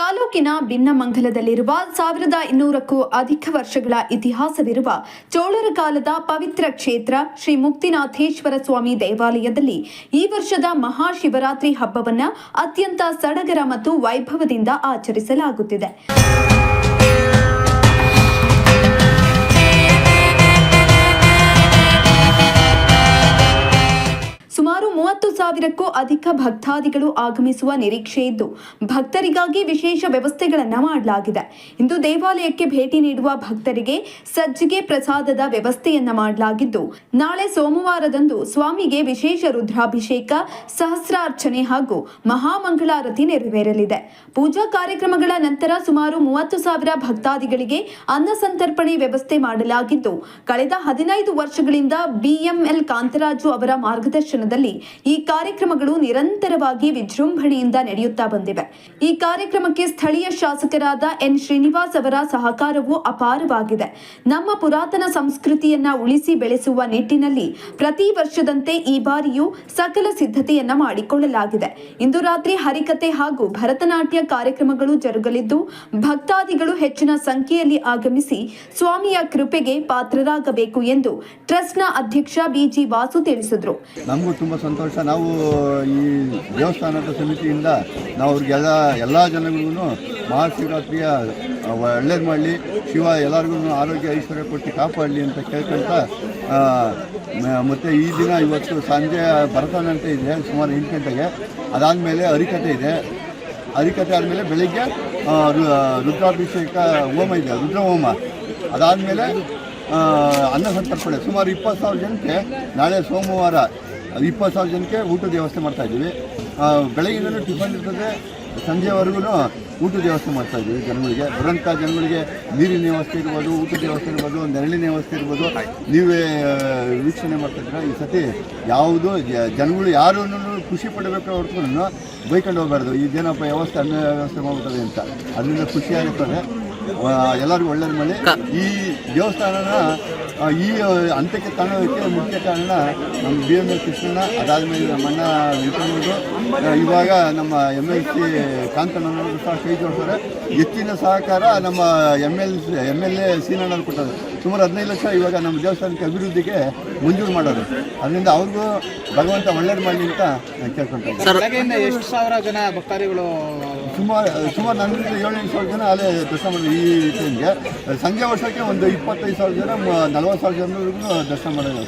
ತಾಲೂಕಿನ ಬಿನ್ನಮಂಗಲದಲ್ಲಿರುವ 1200ಕ್ಕೂ ಅಧಿಕ ವರ್ಷಗಳ ಇತಿಹಾಸವಿರುವ ಚೋಳರ ಕಾಲದ ಪವಿತ್ರ ಕ್ಷೇತ್ರ ಶ್ರೀ ಮುಕ್ತಿನಾಥೇಶ್ವರ ಸ್ವಾಮಿ ದೇವಾಲಯದಲ್ಲಿ ಈ ವರ್ಷದ ಮಹಾಶಿವರಾತ್ರಿ ಹಬ್ಬವನ್ನು ಅತ್ಯಂತ ಸಡಗರ ಮತ್ತು ವೈಭವದಿಂದ ಆಚರಿಸಲಾಗುತ್ತಿದೆ. ಸುಮಾರು 30,000ಕ್ಕೂ ಅಧಿಕ ಭಕ್ತಾದಿಗಳು ಆಗಮಿಸುವ ನಿರೀಕ್ಷೆ ಇದ್ದು ಭಕ್ತರಿಗಾಗಿ ವಿಶೇಷ ವ್ಯವಸ್ಥೆಗಳನ್ನು ಮಾಡಲಾಗಿದೆ. ಇಂದು ದೇವಾಲಯಕ್ಕೆ ಭೇಟಿ ನೀಡುವ ಭಕ್ತರಿಗೆ ಸಜ್ಜಿಗೆ ಪ್ರಸಾದದ ವ್ಯವಸ್ಥೆಯನ್ನ ಮಾಡಲಾಗಿದ್ದು ನಾಳೆ ಸೋಮವಾರದಂದು ಸ್ವಾಮಿಗೆ ವಿಶೇಷ ರುದ್ರಾಭಿಷೇಕ, ಸಹಸ್ರಾರ್ಚನೆ ಹಾಗೂ ಮಹಾಮಂಗಳಾರತಿ ನೆರವೇರಲಿದೆ. ಪೂಜಾ ಕಾರ್ಯಕ್ರಮಗಳ ನಂತರ ಸುಮಾರು 30,000 ಭಕ್ತಾದಿಗಳಿಗೆ ಅನ್ನ ಸಂತರ್ಪಣೆ ವ್ಯವಸ್ಥೆ ಮಾಡಲಾಗಿದ್ದು ಕಳೆದ 15 ವರ್ಷಗಳಿಂದ ಬಿಎಂಎಲ್ ಕಾಂತರಾಜು ಅವರ ಮಾರ್ಗದರ್ಶನದಲ್ಲಿ ಈ ಕಾರ್ಯಕ್ರಮಗಳು ನಿರಂತರವಾಗಿ ವಿಜೃಂಭಣೆಯಿಂದ ನಡೆಯುತ್ತಾ ಬಂದಿವೆ. ಈ ಕಾರ್ಯಕ್ರಮಕ್ಕೆ ಸ್ಥಳೀಯ ಶಾಸಕರಾದ ಎನ್ ಶ್ರೀನಿವಾಸ್ ಅವರ ಸಹಕಾರವೂ ಅಪಾರವಾಗಿದೆ. ನಮ್ಮ ಪುರಾತನ ಸಂಸ್ಕೃತಿಯನ್ನ ಉಳಿಸಿ ಬೆಳೆಸುವ ನಿಟ್ಟಿನಲ್ಲಿ ಪ್ರತಿ ವರ್ಷದಂತೆ ಈ ಬಾರಿಯೂ ಸಕಲ ಸಿದ್ಧತೆಯನ್ನ ಮಾಡಿಕೊಳ್ಳಲಾಗಿದೆ. ಇಂದು ರಾತ್ರಿ ಹರಿಕತೆ ಹಾಗೂ ಭರತನಾಟ್ಯ ಕಾರ್ಯಕ್ರಮಗಳು ಜರುಗಲಿದ್ದು ಭಕ್ತಾದಿಗಳು ಹೆಚ್ಚಿನ ಸಂಖ್ಯೆಯಲ್ಲಿ ಆಗಮಿಸಿ ಸ್ವಾಮಿಯ ಕೃಪೆಗೆ ಪಾತ್ರರಾಗಬೇಕು ಎಂದು ಟ್ರಸ್ಟ್ನ ಅಧ್ಯಕ್ಷ ಬಿಜಿ ವಾಸು ತಿಳಿಸಿದರು. ತುಂಬ ಸಂತೋಷ. ನಾವು ಈ ದೇವಸ್ಥಾನದ ಸಮಿತಿಯಿಂದ ನಾವು ಅವ್ರಿಗೆಲ್ಲ ಎಲ್ಲ ಜನಗಳಿಗೂ ಮಹಾಶಿವರಾತ್ರಿಯ ಒಳ್ಳೇದು ಮಾಡಲಿ, ಶಿವ ಎಲ್ಲರಿಗೂ ಆರೋಗ್ಯ ಐಶ್ವರ್ಯ ಕೊಟ್ಟು ಕಾಪಾಡಲಿ ಅಂತ ಕೇಳ್ಕೊಂತ ಮತ್ತು ಈ ದಿನ ಇವತ್ತು ಸಂಜೆ ಭರತನಾಟ್ಯ ಇದೆ ಸುಮಾರು 8 ಗಂಟೆಗೆ. ಅದಾದಮೇಲೆ ಹರಿಕತೆ ಇದೆ. ಹರಿಕತೆ ಆದಮೇಲೆ ಬೆಳಿಗ್ಗೆ ರುದ್ರಾಭಿಷೇಕ ಹೋಮ ಇದೆ, ರುದ್ರ ಹೋಮ. ಅದಾದಮೇಲೆ ಅನ್ನ ಸಂತರ್ಪಣೆ ಸುಮಾರು 20,000 ಜನಕ್ಕೆ ನಾಳೆ ಸೋಮವಾರ 20,000 ಜನಕ್ಕೆ ಊಟದ ವ್ಯವಸ್ಥೆ ಮಾಡ್ತಾಯಿದ್ದೀವಿ. ಬೆಳಗಿನ ಟಿಫನ್ ಇರ್ತದೆ, ಸಂಜೆವರೆಗೂ ಊಟದ ವ್ಯವಸ್ಥೆ ಮಾಡ್ತಾಯಿದ್ದೀವಿ. ಜನಗಳಿಗೆ ಬರೋಂಥ ಜನಗಳಿಗೆ ನೀರಿನ ವ್ಯವಸ್ಥೆ ಇರ್ಬೋದು, ಊಟದ ವ್ಯವಸ್ಥೆ ಇರ್ಬೋದು, ನೆರಳಿನ ವ್ಯವಸ್ಥೆ ಇರ್ಬೋದು. ನೀವೇ ವೀಕ್ಷಣೆ ಮಾಡ್ತಾಯಿದ್ರೆ ಈ ಸತಿ ಯಾವುದು ಜನಗಳು ಯಾರನ್ನು ಖುಷಿ ಪಡಬೇಕು ಹೊರತು ಬೈಕೊಂಡು ಹೋಗಬಾರ್ದು. ಇದೇನಪ್ಪ ವ್ಯವಸ್ಥೆ ಅನ್ನ ವ್ಯವಸ್ಥೆ ಮಾಡ್ತದೆ ಅಂತ ಅದರಿಂದ ಖುಷಿಯಾಗುತ್ತದೆ. ಎಲ್ಲರಿಗೂ ಒಳ್ಳೇದು ಮಾಡಿ ಈ ದೇವಸ್ಥಾನನ ಈ ಹಂತಕ್ಕೆ ತಗೊಳ್ಳೋದಕ್ಕೆ ಮುಖ್ಯ ಕಾರಣ ನಮ್ಮ BML ಕೃಷ್ಣಣ್ಣ, ಅದಾದಮೇಲೆ ನಮ್ಮ ಅಣ್ಣ ವಿಠಲರು, ಇವಾಗ ನಮ್ಮ MLC ಕಾಂತಣ್ಣನವರು ಸಹ ಕೈ ಜೋಡಿಸ್ತಾರೆ. ಹೆಚ್ಚಿನ ಸಹಕಾರ ನಮ್ಮ MLA ಸೀನಣ್ಣರು ಕೊಟ್ಟರು. ಸುಮಾರು 15 ಲಕ್ಷ ಇವಾಗ ನಮ್ಮ ದೇವಸ್ಥಾನಕ್ಕೆ ಅಭಿವೃದ್ಧಿಗೆ ಮಂಜೂರು ಮಾಡೋದು. ಅದರಿಂದ ಅವ್ರಿಗೂ ಭಗವಂತ ಒಳ್ಳೇದು ಮಾಡಲಿ ಅಂತ ಕೇಳ್ಕೊಳ್ತಾರೆ. ಎಷ್ಟು ಸಾವಿರ ಜನ ಭಕ್ತಾದಿಗಳು? ಸುಮಾರು 7-8 ಜನ ಅಲ್ಲೇ ದರ್ಶನ ಮಾಡಿ. ಈ ಟೈಮ್ಗೆ ಸಂಜೆ ವರ್ಷಕ್ಕೆ ಒಂದು 25,000 ಜನ 40,000 ಜನರಿಗೂ ದರ್ಶನ ಮಾಡೋದು.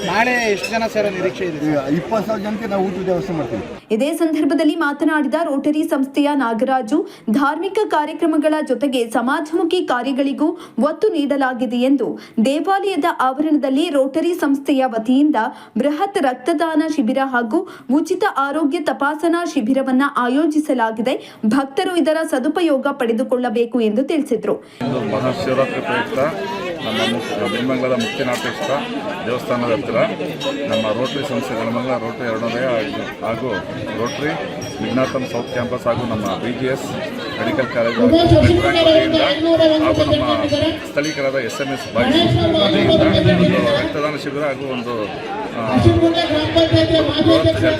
ನಾಳೆ ಎಷ್ಟು ಜನ ಸೇರೋ ನಿರೀಕ್ಷೆ ಇದೆ? 20,000 ಜನಕ್ಕೆ ನಾವು ಊಟದ ವ್ಯವಸ್ಥೆ ಮಾಡ್ತೀವಿ. ಇದೇ ಸಂದರ್ಭದಲ್ಲಿ ಮಾತನಾಡಿದ ರೋಟರಿ ಸಂಸ್ಥೆಯ ನಾಗರಾಜು, ಧಾರ್ಮಿಕ ಕಾರ್ಯಕ್ರಮಗಳ ಜೊತೆಗೆ ಸಮಾಜಮುಖಿ ಕಾರ್ಯಗಳಿಗೂ ಒತ್ತು ನೀಡಲಾಗಿದೆ ಎಂದು ದೇವಾಲಯದ ಆವರಣದಲ್ಲಿ ರೋಟರಿ ಸಂಸ್ಥೆಯ ವತಿಯಿಂದ ಬೃಹತ್ ರಕ್ತದಾನ ಶಿಬಿರ ಹಾಗೂ ಉಚಿತ ಆರೋಗ್ಯ ತಪಾಸಣಾ ಶಿಬಿರವನ್ನು ಆಯೋಜಿಸಲಾಗಿದೆ. ಭಕ್ತರು ಇದರ ಸದುಪಯೋಗ ಪಡೆದುಕೊಳ್ಳಬೇಕು ಎಂದು ತಿಳಿಸಿದರು. ಮಹಾಶಿವರಾತ್ರಿ ಪ್ರಯುಕ್ತ ನಮ್ಮ ಬಿನ್ನಮಂಗಲದ ಮುಕ್ತಿನಾಥೇಶ್ವರ ದೇವಸ್ಥಾನದ ಹತ್ತಿರ ನಮ್ಮ ರೋಟರಿ ಸಂಸ್ಥೆ ಬಿನ್ನಮಂಗಲ ರೋಟರಿ 200 ಹಾಗೂ ರೋಟರಿ ವಿಜ್ಞಾಪನ ಸೌತ್ ಕ್ಯಾಂಪಸ್ ಹಾಗೂ ನಮ್ಮ BGS ಮೆಡಿಕಲ್ ಕಾಲೇಜು ಹಾಗೂ ನಮ್ಮ ಸ್ಥಳೀಕರಾದ SMS ಬಾಯ್ಸ್ ವತಿಯಿಂದ ರಕ್ತದಾನ ಶಿಬಿರ ಹಾಗೂ ಒಂದು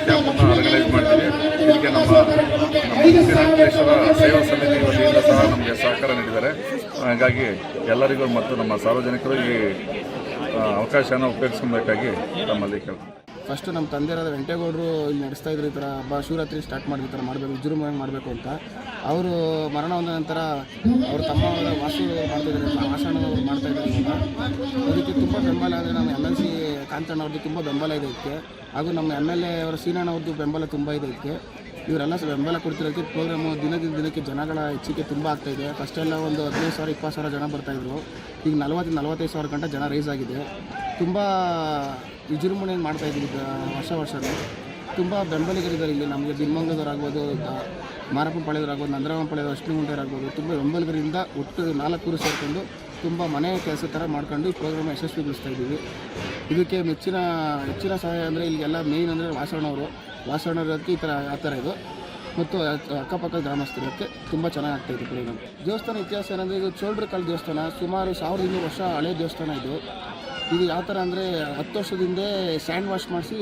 ಕ್ಯಾಂಪನ್ನು ಆರ್ಗನೈಸ್ ಮಾಡ್ತೀವಿ. ಇದಕ್ಕೆ ನಮ್ಮ ಮುಕ್ತಿನಾಥೇಶ್ವರ ಸೇವಾ ಸಮಿತಿ ವತಿಯಿಂದ ಸಹ ನಮಗೆ ಸಹಕಾರ ನೀಡಿದ್ದಾರೆ. ಹಾಗಾಗಿ ಎಲ್ಲರಿಗೂ ಮತ್ತು ನಮ್ಮ ಸಾರ್ವಜನಿಕರು ಈ ಅವಕಾಶನ ಉಪಯೋಗಿಸ್ಕೊಬೇಕಾಗಿ ತಮ್ಮಲ್ಲಿ ಕೇಳ್ತೀನಿ. ಫಸ್ಟು ನಮ್ಮ ತಂದೆಯರಾದ ವೆಂಕಟೇಗೌಡರು ಇಲ್ಲಿ ನಡೆಸ್ತಾ ಇದ್ರು. ಈ ಥರ ಶಿವರಾತ್ರಿ ಸ್ಟಾರ್ಟ್ ಮಾಡಿದ ಥರ ಮಾಡಬೇಕು, ವಿಜೃಂಭಣೆ ಮಾಡಬೇಕು ಅಂತ. ಅವರು ಮರಣ ಹೊಂದ ನಂತರ ಅವ್ರ ತಮ್ಮ ವಾಸು ಮಾಡ್ತಾಯಿದ್ದಾರೆ, ಆಷಾಣವರು ಮಾಡ್ತಾಯಿದ್ದಾರೆ. ಅದಕ್ಕೆ ತುಂಬ ಬೆಂಬಲ ಅಂದರೆ ನಮ್ಮ MLC ಕಾಂತಣ್ಣವ್ರದ್ದು ತುಂಬ ಬೆಂಬಲ ಇದೆ ಇದಕ್ಕೆ. ಹಾಗೂ ನಮ್ಮ MLA ಅವರ ಸೀನಣ್ಣವ್ರದ್ದು ಬೆಂಬಲ ತುಂಬ ಇದೆ ಇದಕ್ಕೆ. ಇವರೆಲ್ಲ ಬೆಂಬಲ ಕೊಡ್ತಿರೋದಕ್ಕೆ ಪ್ರೋಗ್ರಾಮು ದಿನದಿಂದ ದಿನಕ್ಕೆ ಜನಗಳ ಹೆಚ್ಚಿಗೆ ತುಂಬ ಆಗ್ತಾಯಿದೆ. ಫಸ್ಟೆಲ್ಲ ಒಂದು 15,000 20,000 ಜನ ಬರ್ತಾಯಿದ್ರು. ಈಗ 40-45,000 ಗಂಟೆ ಜನ ರೈಸ್ ಆಗಿದೆ. ತುಂಬ ವಿಜೃಂಭಣೆ ಮಾಡ್ತಾಯಿದ್ದೀವಿ ವರ್ಷವೂ. ತುಂಬ ಬೆಂಬಲಿಗರಿದ್ದಾರೆ ಇಲ್ಲಿ ನಮಗೆ. ಬಿನ್ನಮಂಗಲದವರಾಗ್ಬೋದು, ಮಾರಪ್ಪನ ಪಾಳ್ಯದವರಾಗ್ಬೋದು, ನಂದರಾಮ ಪಾಳ್ಯದವರು, ಅಶ್ವಿನಿಗುಂಟೆಯವರಾಗ್ಬೋದು. ತುಂಬ ಬೆಂಬಲಿಗರಿಂದ ಒಟ್ಟು 4 ಊರು ಸೇರಿಕೊಂಡು ತುಂಬ ಮನೆ ಕೆಲಸ ಥರ ಮಾಡ್ಕೊಂಡು ಈ ಪ್ರೋಗ್ರಾಮ್ ಯಶಸ್ವಿಗೊಳಿಸ್ತಾ ಇದ್ದೀವಿ. ಇದಕ್ಕೆ ಹೆಚ್ಚಿನ ಸಹಾಯ ಅಂದರೆ ಇಲ್ಲಿಗೆಲ್ಲ ಮೇಯ್ನ್ ಅಂದರೆ ವಾಸಣ್ಣವ್ರಕ್ಕೆ ಈ ಥರ ಆ ಥರ ಇದು ಮತ್ತು ಅಕ್ಕಪಕ್ಕ ಗ್ರಾಮಸ್ಥರಕ್ಕೆ ತುಂಬ ಚೆನ್ನಾಗಿ ಆಗ್ತಾಯಿದೆ ಪ್ರೋಗ್ರಾಮ್. ದೇವಸ್ಥಾನ ಇತಿಹಾಸ ಏನಂದರೆ ಇದು ಚೋಳರ ಕಾಲದ ದೇವಸ್ಥಾನ. ಸುಮಾರು 1200 ವರ್ಷ ಹಳೆಯ ದೇವಸ್ಥಾನ ಇದು. ಯಾವ ಥರ ಅಂದರೆ 10 ವರ್ಷದ ಹಿಂದೆ ಸ್ಯಾಂಡ್ ವಾಶ್ ಮಾಡಿಸಿ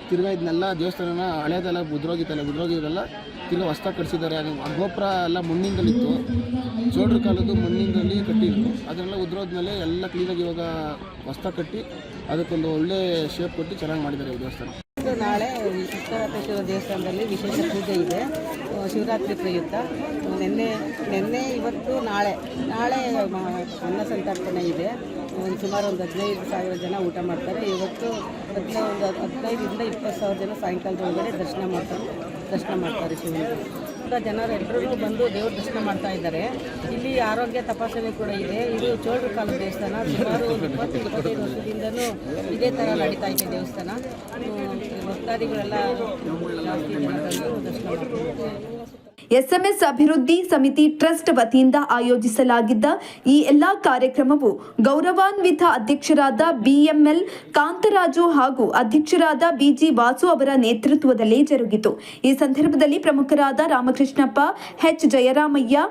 ತಿರ್ಗಾ ಇದನ್ನೆಲ್ಲ ದೇವಸ್ಥಾನನ ಹಳೇದೆಲ್ಲ ಉದ್ರೋಗಿದ್ದೆಲ್ಲ ತಿರ್ಗಾ ಹೊಸ್ದಾಗಿ ಕಟ್ಸಿದ್ದಾರೆ. ಅದು ಆ ಗೋಪುರ ಎಲ್ಲ ಮಣ್ಣಿಂದಲಿತ್ತು, ಚೋಡ್ರ ಕಾಲದ್ದು ಮಣ್ಣಿಂದಲ್ಲಿ ಕಟ್ಟಿದ್ರು. ಅದನ್ನೆಲ್ಲ ಉದ್ರೋದ್ಮೇಲೆ ಎಲ್ಲ ಕ್ಲೀನಾಗಿ ಇವಾಗ ಹೊಸ್ದಾಗಿ ಕಟ್ಟಿ ಅದಕ್ಕೊಂದು ಒಳ್ಳೆ ಶೇಪ್ ಕೊಟ್ಟು ಚೆನ್ನಾಗಿ ಮಾಡಿದ್ದಾರೆ ಈ ದೇವಸ್ಥಾನ. ನಾಳೆ ಶಿವರಾತ್ರೇಶ್ವರ ದೇವಸ್ಥಾನದಲ್ಲಿ ವಿಶೇಷ ಪೂಜೆ ಇದೆ. ಶಿವರಾತ್ರಿ ಪ್ರಯುಕ್ತ ನಿನ್ನೆ ಇವತ್ತು ನಾಳೆ ಅನ್ನ ಸಂತರ್ಪಣೆ ಇದೆ. ಸುಮಾರು ಒಂದು 15,000 ಜನ ಊಟ ಮಾಡ್ತಾರೆ. ಇವತ್ತು ಒಂದು 15,000 ಇಂದ 20,000 ಜನ ಸಾಯಂಕಾಲದೊಳಗಡೆ ದರ್ಶನ ಮಾಡ್ತಾರೆ ಶಿವನ. ಜನರು ಎಲ್ಲರೂ ಬಂದು ದೇವ್ರ ದರ್ಶನ ಮಾಡ್ತಾ ಇದ್ದಾರೆ. ಇಲ್ಲಿ ಆರೋಗ್ಯ ತಪಾಸಣೆ ಕೂಡ ಇದೆ. ಇದು ಚೋಳರ ಕಾಲದ ದೇವಸ್ಥಾನ. ಸುಮಾರು 20-25 ವರ್ಷದಿಂದನೂ ಇದೇ ಥರ ನಡೀತಾ ಇದೆ ದೇವಸ್ಥಾನ. ಭಕ್ತಾದಿಗಳೆಲ್ಲ ಜಾಸ್ತಿ ಜನ ಬಂದು ದರ್ಶನ ಮಾಡ್ತಾರೆ. ಎಸ್ಎಂಎಸ್ ಅಭಿವೃದ್ಧಿ ಸಮಿತಿ ಟ್ರಸ್ಟ್ ವತಿಯಿಂದ ಆಯೋಜಿಸಲಾಗಿದ್ದ ಈ ಎಲ್ಲಾ ಕಾರ್ಯಕ್ರಮವು ಗೌರವಾನ್ವಿತ ಅಧ್ಯಕ್ಷರಾದ ಬಿಎಂಎಲ್ ಕಾಂತರಾಜು ಹಾಗೂ ಅಧ್ಯಕ್ಷರಾದ ಬಿಜಿ ವಾಸು ಅವರ ನೇತೃತ್ವದಲ್ಲಿ ಜರುಗಿತು. ಈ ಸಂದರ್ಭದಲ್ಲಿ ಪ್ರಮುಖರಾದ Ramakrishnappa, H Jayaramaiah,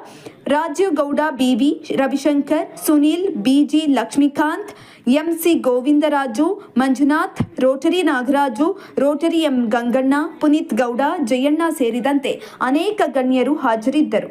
Rajeev Gowda, BV Ravishankar, Sunil, BG Lakshmikanth, MC Govindaraju, Manjunath, rotary Nagaraju, rotary M Ganganna, Puneeth Gowda, Jayanna ಸೇರಿದಂತೆ ಅನೇಕ ಗಣ್ಯರು ಹಾಜರಿದ್ದರು.